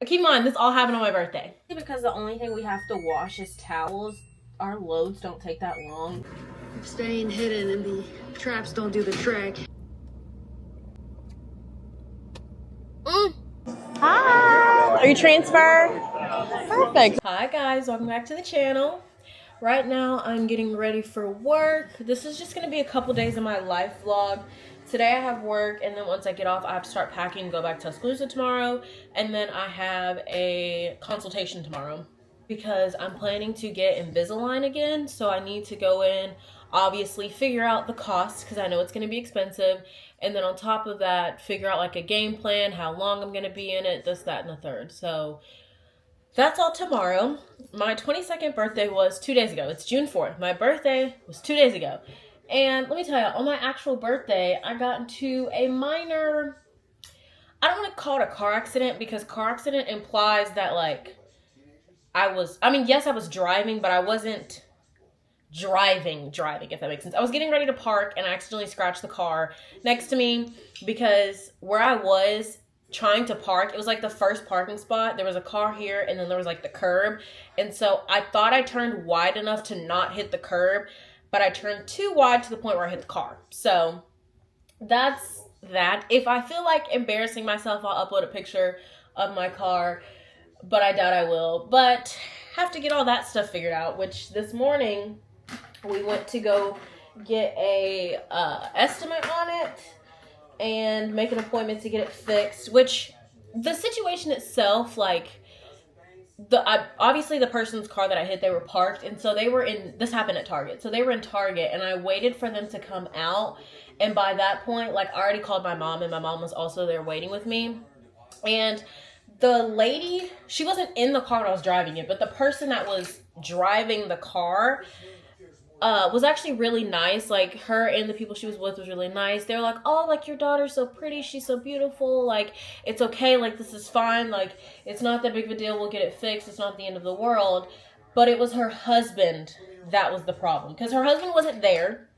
keep in mind, this all happened on my birthday. Because the only thing we have to wash is towels. Our loads don't take that long. Staying hidden and the traps don't do the trick. Hi! Are you transferred? Perfect. Hi guys, welcome back to the channel. Right now I'm getting ready for work. This is just gonna be a couple days of my life vlog. Today I have work, and then once I get off I have to start packing and go back to Tuscaloosa tomorrow, and then I have a consultation tomorrow because I'm planning to get Invisalign again. So I need to go in, obviously figure out the cost because I know it's going to be expensive, and then on top of that figure out like a game plan, how long I'm going to be in it, this, that, and the third. So that's all tomorrow. My 22nd birthday was 2 days ago. It's June 4th. My birthday was 2 days ago. And let me tell you, on my actual birthday, I got into a minor, I don't want to call it a car accident because car accident implies that like yes, I was driving, but I wasn't driving, if that makes sense. I was getting ready to park and I accidentally scratched the car next to me because where I was trying to park, it was like the first parking spot. There was a car here and then there was like the curb. And so I thought I turned wide enough to not hit the curb, but I turned too wide to the point where I hit the car. So that's that. If I feel like embarrassing myself, I'll upload a picture of my car, but I doubt I will. But have to get all that stuff figured out, which this morning we went to go get a estimate on it and make an appointment to get it fixed, which the situation itself, like obviously the person's car that I hit, they were parked, and so they were in, this happened at Target, so they were in Target, and I waited for them to come out, and by that point, like, I already called my mom, and my mom was also there waiting with me, and the lady, she wasn't in the car when I was driving it, but the person that was driving the car was actually really nice. Like, her and the people she was with was really nice. They were like, oh, like, your daughter's so pretty, she's so beautiful, like, it's okay, like, this is fine, like, it's not that big of a deal, we'll get it fixed, it's not the end of the world. But it was her husband that was the problem, because her husband wasn't there.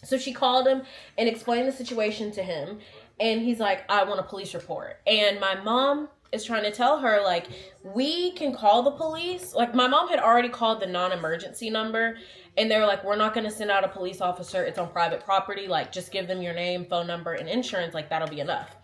So she called him and explained the situation to him, and he's like, I want a police report. And my mom is trying to tell her, like, we can call the police. Like, my mom had already called the non-emergency number, and they were like, we're not going to send out a police officer. It's on private property. Like, just give them your name, phone number, and insurance. Like, that'll be enough.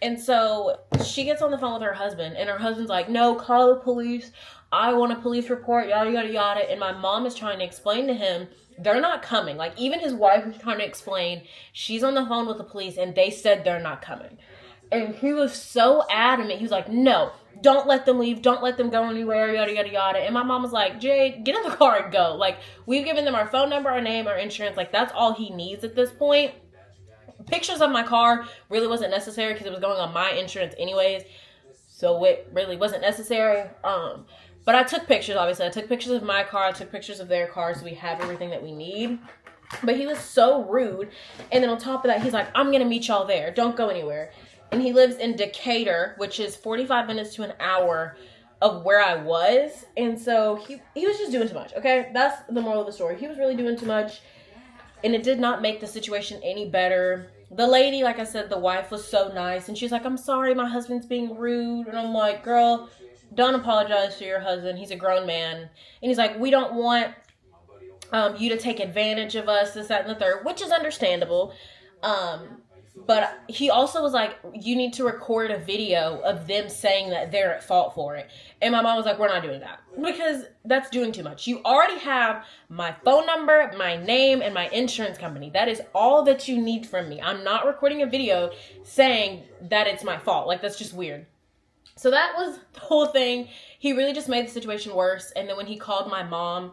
And so she gets on the phone with her husband, and her husband's like, no, call the police. I want a police report, yada, yada, yada. And my mom is trying to explain to him, they're not coming. Like, even his wife was trying to explain, she's on the phone with the police, and they said they're not coming. And he was so adamant. He was like, no, don't let them leave. Don't let them go anywhere, yada, yada, yada. And my mom was like, Jade, get in the car and go. Like, we've given them our phone number, our name, our insurance. Like, that's all he needs at this point. Pictures of my car really wasn't necessary because it was going on my insurance anyways. So it really wasn't necessary. But I took pictures, obviously. I took pictures of my car. I took pictures of their car, so we have everything that we need. But he was so rude. And then on top of that, he's like, I'm going to meet y'all there. Don't go anywhere. And he lives in Decatur, which is 45 minutes to an hour of where I was. And so he was just doing too much, okay? That's the moral of the story. He was really doing too much, and it did not make the situation any better. The lady, like I said, the wife was so nice, and she's like, I'm sorry, my husband's being rude. And I'm like, girl, don't apologize to your husband. He's a grown man. And he's like, we don't want you to take advantage of us, this, that, and the third, which is understandable. But he also was like, you need to record a video of them saying that they're at fault for it. And my mom was like, we're not doing that because that's doing too much. You already have my phone number, my name, and my insurance company. That is all that you need from me. I'm not recording a video saying that it's my fault. Like, that's just weird. So that was the whole thing. He really just made the situation worse. And then when he called my mom,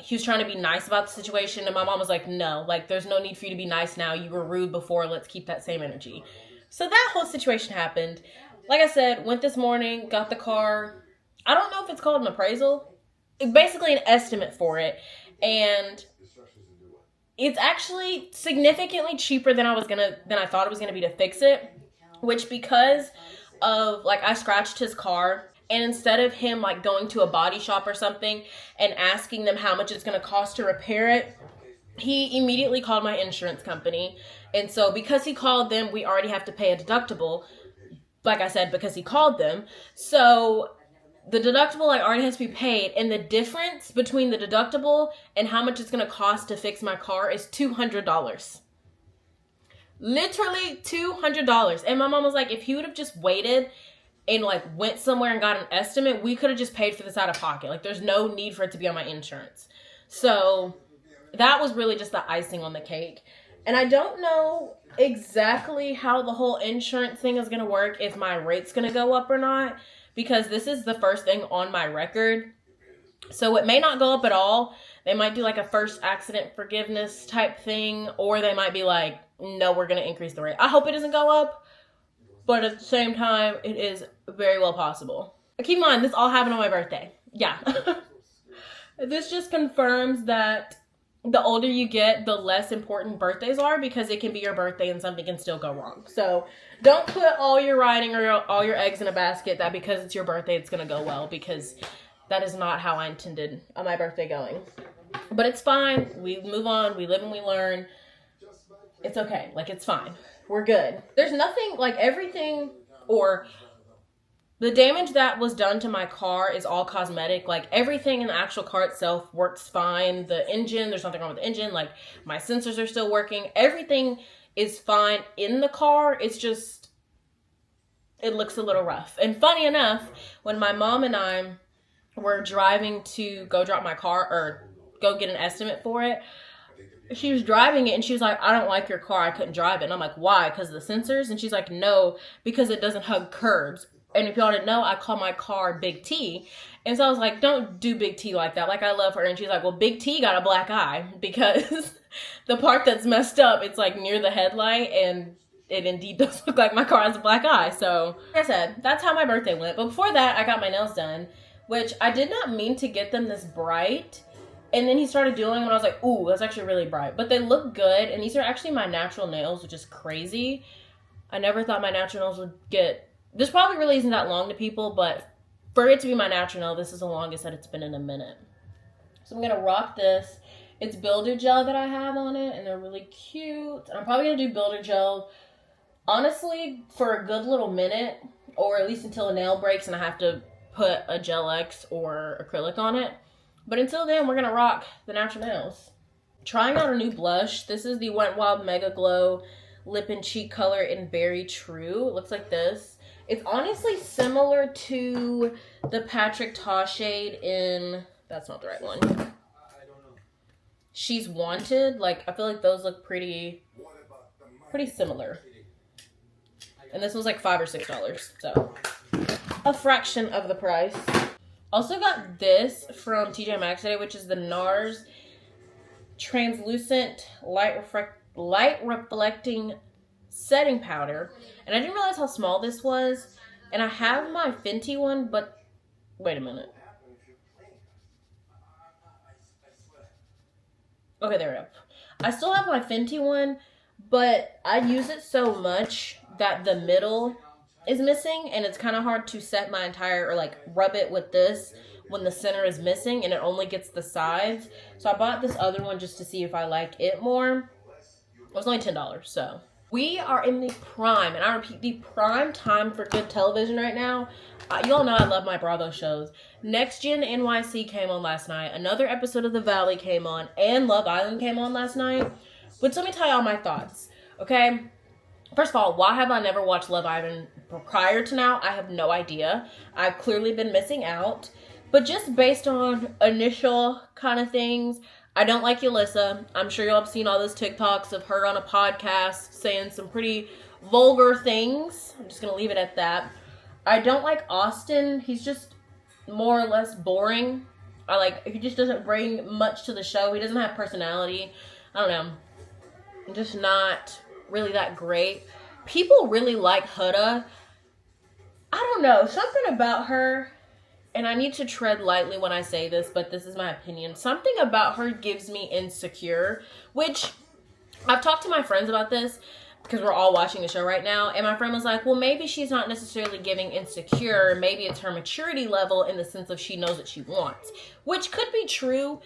he was trying to be nice about the situation, and my mom was like, no, like, there's no need for you to be nice now. You were rude before. Let's keep that same energy. So that whole situation happened. Like I said, went this morning, got the car. I don't know if it's called an appraisal. Basically an estimate for it. And it's actually significantly cheaper than I thought it was gonna be to fix it. Which, because of, like, I scratched his car, and instead of him, like, going to a body shop or something and asking them how much it's going to cost to repair it, he immediately called my insurance company. And so because he called them, we already have to pay a deductible. like I said, because he called them. So the deductible like already has to be paid, and the difference between the deductible and how much it's going to cost to fix my car is $200. Literally $200. And my mom was like, if he would have just waited and like went somewhere and got an estimate, we could have just paid for this out of pocket. Like there's no need for it to be on my insurance. So that was really just the icing on the cake. And I don't know exactly how the whole insurance thing is going to work, if my rate's going to go up or not, because this is the first thing on my record. So it may not go up at all. They might do like a first accident forgiveness type thing, or they might be like, no, we're going to increase the rate. I hope it doesn't go up, but at the same time, it is very well possible. Keep in mind, this all happened on my birthday. Yeah. This just confirms that the older you get, the less important birthdays are, because it can be your birthday and something can still go wrong. So don't put all your riding or all your eggs in a basket that because it's your birthday, it's going to go well, because that is not how I intended my birthday going. But it's fine. We move on. We live and we learn. It's okay. Like, it's fine. We're good. There's nothing, like, everything or the damage that was done to my car is all cosmetic. Like, everything in the actual car itself works fine. The engine, there's nothing wrong with the engine. Like, my sensors are still working. Everything is fine in the car. It's just, it looks a little rough. And funny enough, when my mom and I were driving to go drop my car or go get an estimate for it, she was driving it and she was like, I don't like your car. I couldn't drive it. And I'm like, why? Because of the sensors? And she's like, no, because it doesn't hug curbs. And if y'all didn't know, I call my car Big T. And so I was like, don't do Big T like that. Like, I love her. And she's like, well, Big T got a black eye, because the part that's messed up, it's like near the headlight, and it indeed does look like my car has a black eye. So like I said, that's how my birthday went. But before that, I got my nails done, which I did not mean to get them this bright. And then he started doing them, and I was like, ooh, that's actually really bright. But they look good, and these are actually my natural nails, which is crazy. I never thought my natural nails would get... This probably really isn't that long to people, but for it to be my natural nail, this is the longest that it's been in a minute. So I'm going to rock this. It's Builder Gel that I have on it, and they're really cute. I'm probably going to do Builder Gel, honestly, for a good little minute, or at least until a nail breaks and I have to put a Gel X or acrylic on it. But until then, we're going to rock the natural nails. Trying out a new blush. This is the Wet n Wild Mega Glow Lip and Cheek Color in Berry True. It looks like this. It's honestly similar to the Patrick Ta shade in... That's not the right one. She's Wanted. Like, I feel like those look pretty similar. And this was like $5 or $6. So, a fraction of the price. Also got this from TJ Maxx today, which is the NARS Translucent Light Reflecting Setting Powder. And I didn't realize how small this was. And I have my Fenty one, but wait a minute. Okay, there we go. I still have my Fenty one, but I use it so much that the middle is missing, and it's kind of hard to set my entire, or like rub it with this when the center is missing and it only gets the sides. So I bought this other one just to see if I like it more. It was only $10, so. We are in the prime, and I repeat, the prime time for good television right now. You all know I love my Bravo shows. Next Gen NYC came on last night. Another episode of The Valley came on, and Love Island came on last night. But let me tell y'all my thoughts, okay? First of all, why have I never watched Love Island prior to now? I have no idea. I've clearly been missing out. But just based on initial kind of things, I don't like Yulissa. I'm sure y'all have seen all those TikToks of her on a podcast saying some pretty vulgar things. I'm just going to leave it at that. I don't like Austin. He's just more or less boring. He just doesn't bring much to the show. He doesn't have personality. I don't know. Just not really that great. People really like Huda. I don't know. Something about her, and I need to tread lightly when I say this, but this is my opinion. Something about her gives me insecure, which I've talked to my friends about this because we're all watching the show right now. And my friend was like, well, maybe she's not necessarily giving insecure. Maybe it's her maturity level in the sense of she knows what she wants, which could be true.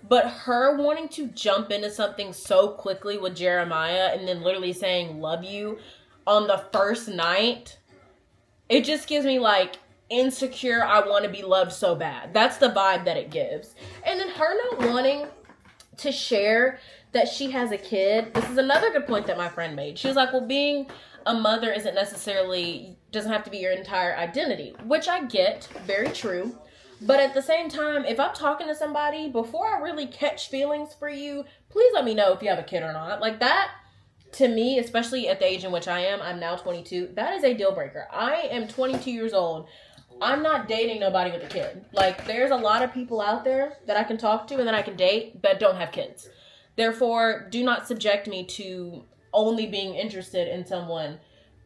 But her wanting to jump into something so quickly with Jeremiah and then literally saying, love you on the first night, It just gives me like insecure, I want to be loved so bad. That's the vibe that it gives. And then her not wanting to share that she has a kid. This is another good point that my friend made. She was like, well, being a mother doesn't have to be your entire identity, which I get, very true. But at the same time, if I'm talking to somebody, before I really catch feelings for you, please let me know if you have a kid or not. Like that, to me, especially at the age in which I'm now 22, that is a deal breaker. I am 22 years old. I'm not dating nobody with a kid. Like, there's a lot of people out there that I can talk to and that I can date that don't have kids. Therefore, do not subject me to only being interested in someone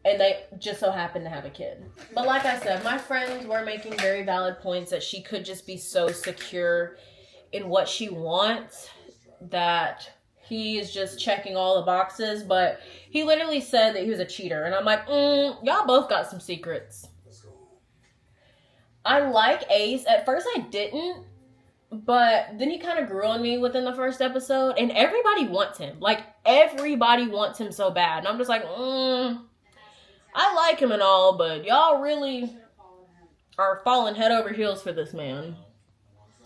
and they just so happen to have a kid. But like I said, my friends were making very valid points that she could just be so secure in what she wants that he is just checking all the boxes. But he literally said that he was a cheater. And I'm like, y'all both got some secrets. I like Ace. At first I didn't. But then he kind of grew on me within the first episode. And everybody wants him. Like, everybody wants him so bad. And I'm just like, I like him and all, but y'all really are falling head over heels for this man.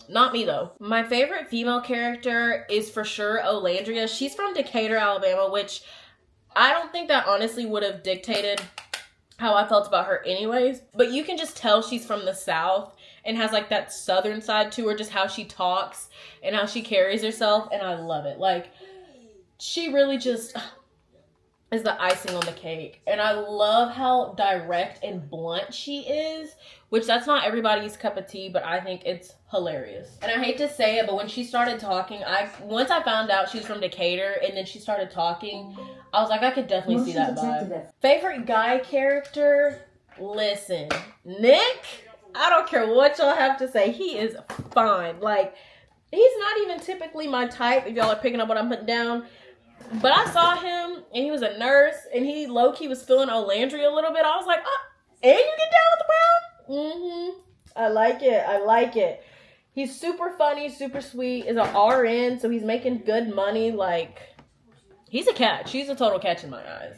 Not me, though. My favorite female character is for sure Olandria. She's from Decatur, Alabama, which I don't think that honestly would have dictated how I felt about her anyways. But you can just tell she's from the South and has like that Southern side to her, just how she talks and how she carries herself, and I love it. Like, she really just is the icing on the cake. And I love how direct and blunt she is, which that's not everybody's cup of tea, but I think it's hilarious. And I hate to say it, but when she started talking, once I found out she's from Decatur and then she started talking, I was like, I could definitely see that vibe. Favorite guy character? Listen, Nick, I don't care what y'all have to say, he is fine. Like, he's not even typically my type, if y'all are picking up what I'm putting down. But I saw him, and he was a nurse, and he low-key was feeling Olandria a little bit. I was like, oh, and you get down with the brown? I like it. He's super funny, super sweet, is an RN, so he's making good money. Like, he's a catch. He's a total catch in my eyes.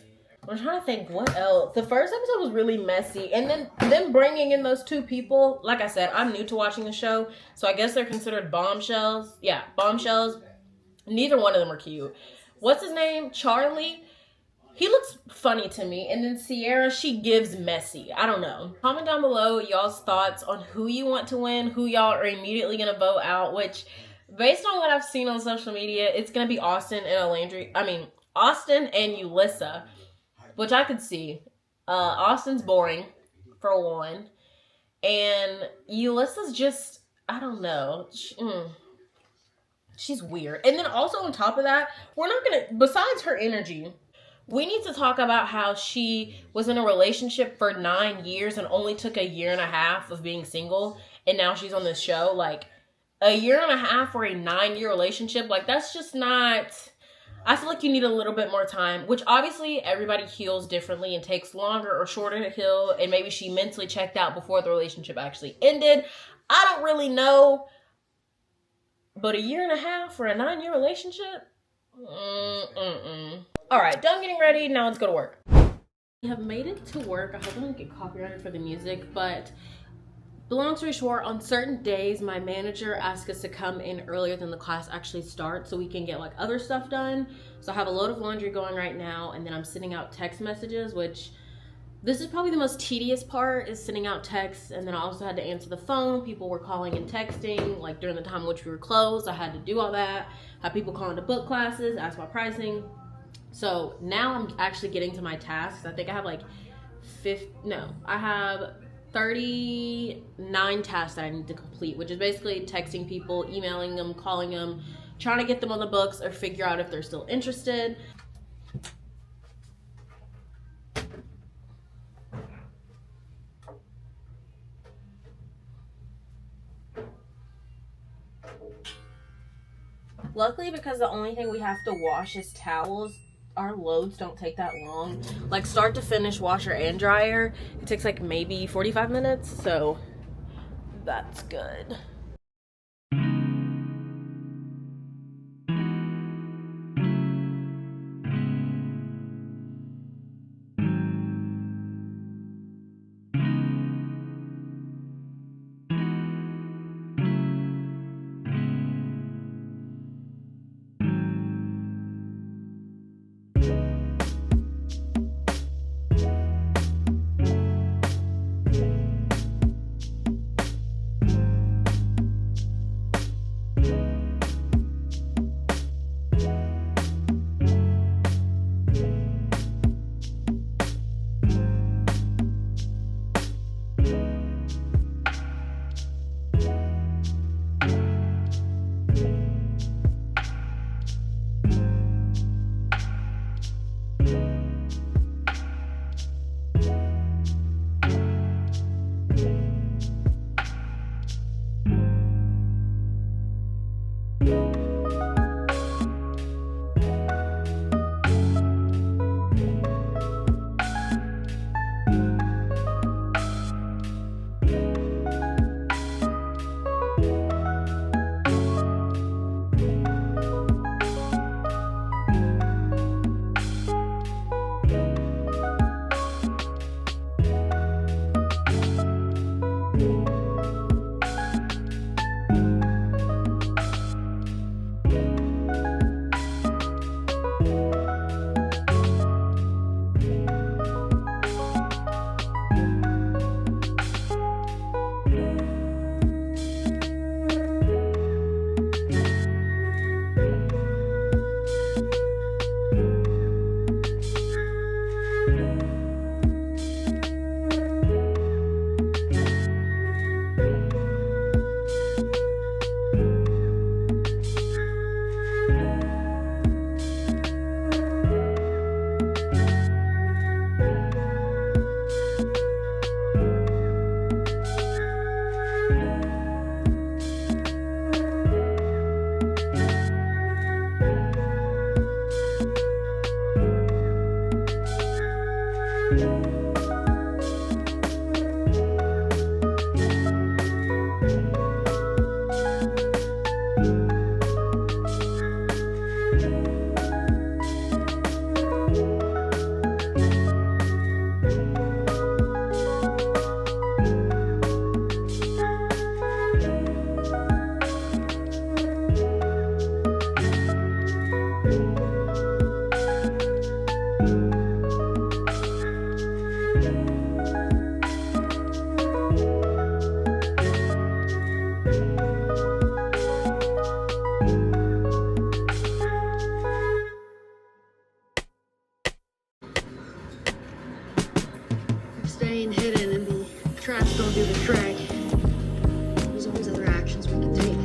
I'm trying to think what else. The first episode was really messy, and then them bringing in those two people, like I said, I'm new to watching the show, so I guess they're considered bombshells. Yeah, bombshells. Neither one of them are cute. What's his name? Charlie. He looks funny to me. And then Sierra, she gives messy. I don't know. Comment down below y'all's thoughts on who you want to win, who y'all are immediately going to vote out, which, based on what I've seen on social media, it's going to be Austin and Yulissa, which I could see. Austin's boring, for one. And Yulissa's just, I don't know. She's weird. And then also on top of that, we're not going to, besides her energy, we need to talk about how she was in a relationship for 9 years and only took a year and a half of being single. And now she's on this show. Like, a year and a half for a 9-year relationship, like, that's just not, I feel like you need a little bit more time, which obviously everybody heals differently and takes longer or shorter to heal. And maybe she mentally checked out before the relationship actually ended. I don't really know. But a year and a half for a 9-year relationship? Alright, done getting ready. Now let's go to work. We have made it to work. I hope I don't get copyrighted for the music, but long story short, on certain days, my manager asks us to come in earlier than the class actually starts so we can get like other stuff done. So I have a load of laundry going right now, and then I'm sending out text messages, which this is probably the most tedious part, is sending out texts. And then I also had to answer the phone. People were calling and texting, like during the time in which we were closed. I had to do all that. Had people calling to book classes, ask about pricing. So now I'm actually getting to my tasks. I think I have like I have 39 tasks that I need to complete, which is basically texting people, emailing them, calling them, trying to get them on the books or figure out if they're still interested. Luckily, because the only thing we have to wash is towels, our loads don't take that long. Like, start to finish, washer and dryer, it takes like maybe 45 minutes, so that's good. Staying hidden and the traps don't do the trick. There's always other actions we can take.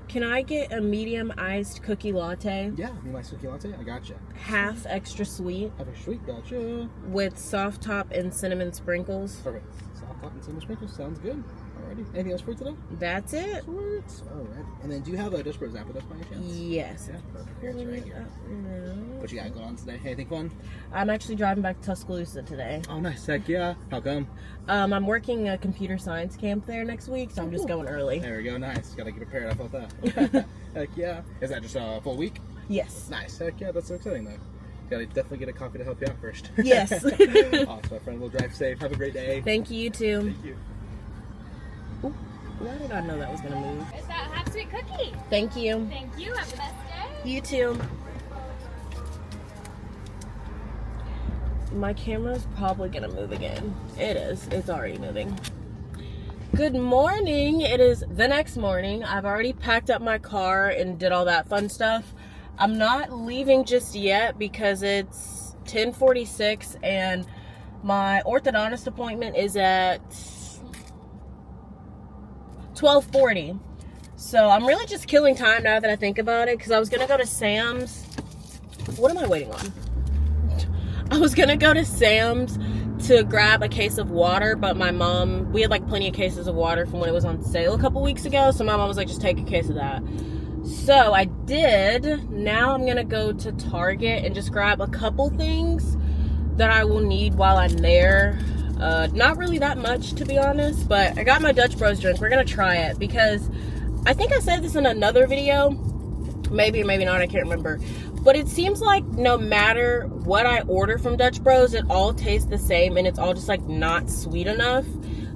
Can I get a medium iced cookie latte? Yeah, you like cookie latte? I gotcha. Half extra sweet Have a sweet, gotcha. with soft top and cinnamon sprinkles. Perfect. Soft top and cinnamon sprinkles, sounds good. Alrighty. Anything else for today? That's it. Sweet. Alright. And then do you have a Dutch Bros app with us by any chance? Yes. Yeah, perfect. Here, it's right here. No. What you got going on today? Anything fun? I'm actually driving back to Tuscaloosa today. Oh, nice. Heck yeah. How come? I'm working a computer science camp there next week, so I'm just going early. There we go. Nice. Gotta get prepared. I felt that. Heck yeah. Is that just a full week? Yes. Nice. Heck yeah. That's so exciting though. Gotta definitely get a coffee to help you out first. Yes. Awesome, my friend. We'll drive safe. Have a great day. Thank you, you too. Thank you. Ooh, why did I know that was gonna move? Is that half sweet cookie? Thank you. Thank you. Have the best day. You too. My camera's probably gonna move again. It is. It's already moving. Good morning. It is the next morning. I've already packed up my car and did all that fun stuff. I'm not leaving just yet because it's 10:46 and my orthodontist appointment is at 12:40. So I'm really just killing time now that I think about it, because I was gonna go to Sam's. What am I waiting on? I was gonna go to Sam's to grab a case of water, but my mom, we had like plenty of cases of water from when it was on sale a couple weeks ago, so my mom was like, just take a case of that. So I did. Now I'm gonna go to Target and just grab a couple things that I will need while I'm there. Not really that much, to be honest, but I got my Dutch Bros drink. We're gonna try it because I think I said this in another video, maybe or maybe not, I can't remember. But it seems like no matter what I order from Dutch Bros, it all tastes the same and it's all just like not sweet enough.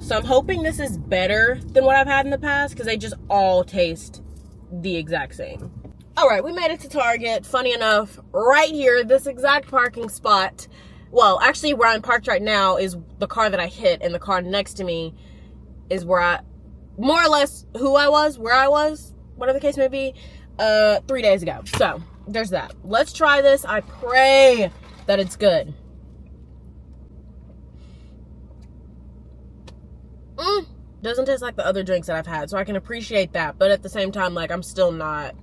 So I'm hoping this is better than what I've had in the past, because they just all taste the exact same. All right, we made it to Target. Funny enough, right here, this exact parking spot, well, actually where I'm parked right now is the car that I hit, and the car next to me is where I, more or less where I was, whatever the case may be, 3 days ago. So there's that. Let's try this. I pray that it's good. Doesn't taste like the other drinks that I've had, so I can appreciate that, but at the same time, like, I'm still not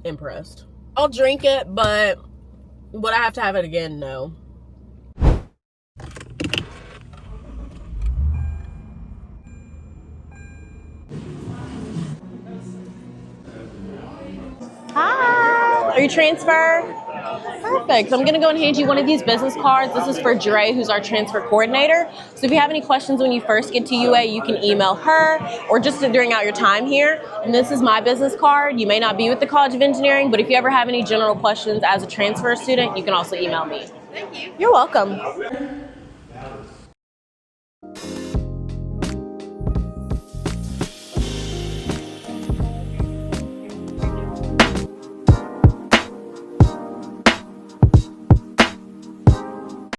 impressed. I'll drink it, but would I have to have it again? No. Hi. Are you transfer? Perfect. So I'm going to go and hand you one of these business cards. This is for Dre, who's our transfer coordinator. So if you have any questions when you first get to UA, you can email her or just during out your time here. And this is my business card. You may not be with the College of Engineering, but if you ever have any general questions as a transfer student, you can also email me. Thank you. You're welcome.